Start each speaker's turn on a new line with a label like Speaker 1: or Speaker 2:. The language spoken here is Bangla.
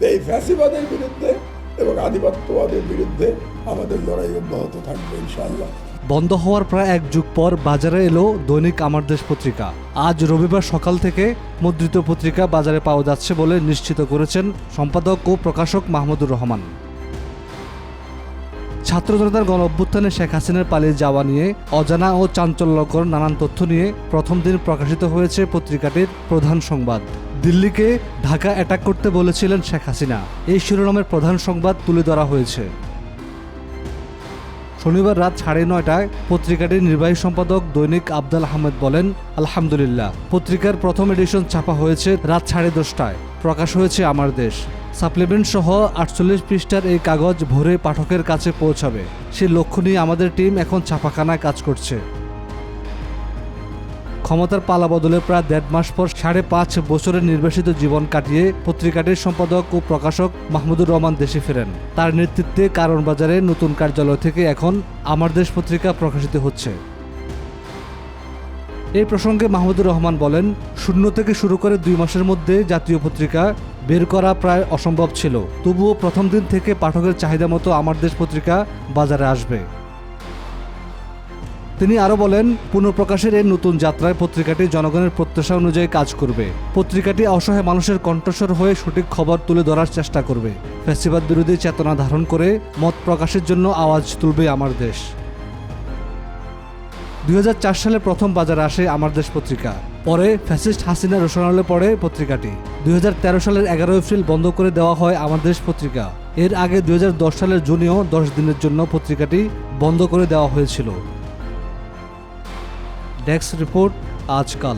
Speaker 1: এই ফ্যাসিবাদের বিরুদ্ধে এবং আধিপত্যবাদের বিরুদ্ধে আমাদের লড়াই অব্যাহত থাকবে ইনশাআল্লাহ।
Speaker 2: বন্ধ হওয়ার প্রায় এক যুগ পর বাজারে এলো দৈনিক আমার দেশ পত্রিকা। আজ রবিবার সকাল থেকে মুদ্রিত পত্রিকা বাজারে পাওয়া যাচ্ছে বলে নিশ্চিত করেছেন সম্পাদক ও প্রকাশক মাহমুদুর রহমান। ছাত্র জনতার গণ অভ্যুত্থানে শেখ হাসিনার পালিয়ে যাওয়া নিয়ে অজানা ও চাঞ্চল্যকর নানান তথ্য নিয়ে প্রথম দিন প্রকাশিত হয়েছে পত্রিকাটির প্রধান সংবাদ। দিল্লিকে ঢাকা অ্যাটাক করতে বলেছিলেন শেখ হাসিনা, এই শিরোনামের প্রধান সংবাদ তুলে ধরা হয়েছে। শনিবার রাত 9:30টায় পত্রিকাটির নির্বাহী সম্পাদক দৈনিক আফজাল আহমেদ বলেন, আলহামদুলিল্লাহ, পত্রিকার প্রথম এডিশন ছাপা হয়েছে রাত 10:30টায়। প্রকাশ হয়েছে আমার দেশ। সাপ্লিমেন্ট সহ 48 পৃষ্ঠার এই কাগজ ভোরে পাঠকের কাছে পৌঁছাবে। সেই লক্ষ্য নিয়ে আমাদের টিম এখন ছাপাখানায় কাজ করছে। ক্ষমতার পালা বদলের প্রায় 1.5 মাস পর 5.5 বছরের নির্বাসিত জীবন কাটিয়ে পত্রিকাটির সম্পাদক ও প্রকাশক মাহমুদুর রহমান দেশে ফেরেন। তার নেতৃত্বে কারণ বাজারে নতুন কার্যালয় থেকে এখন আমার দেশ পত্রিকা প্রকাশিত হচ্ছে। এই প্রসঙ্গে মাহমুদুর রহমান বলেন, 0 থেকে শুরু করে 2 মাসের মধ্যে জাতীয় পত্রিকা বের করা প্রায় অসম্ভব ছিল। তবুও প্রথম দিন থেকে পাঠকের চাহিদা মতো আমার দেশ পত্রিকা বাজারে আসবে। তিনি আরও বলেন, পুনঃপ্রকাশের এই নতুন যাত্রায় পত্রিকাটি জনগণের প্রত্যাশা অনুযায়ী কাজ করবে। পত্রিকাটি অসহায় মানুষের কণ্ঠস্বর হয়ে সঠিক খবর তুলে ধরার চেষ্টা করবে। ফ্যাসিবাদ বিরোধী চেতনা ধারণ করে মত প্রকাশের জন্য আওয়াজ তুলবে আমার দেশ। 2004 সালে প্রথম বাজারে আসে আমার দেশ পত্রিকা। পরে ফ্যাসিস্ট হাসিনা রোশনালে পড়ে পত্রিকাটি। 2013 সালের 11 এপ্রিল বন্ধ করে দেওয়া হয় আমার দেশ পত্রিকা। এর আগে 2010 সালের জুনেও 10 দিনের জন্য পত্রিকাটি বন্ধ করে দেওয়া হয়েছিল। ডেস্ক রিপোর্ট, আজকাল।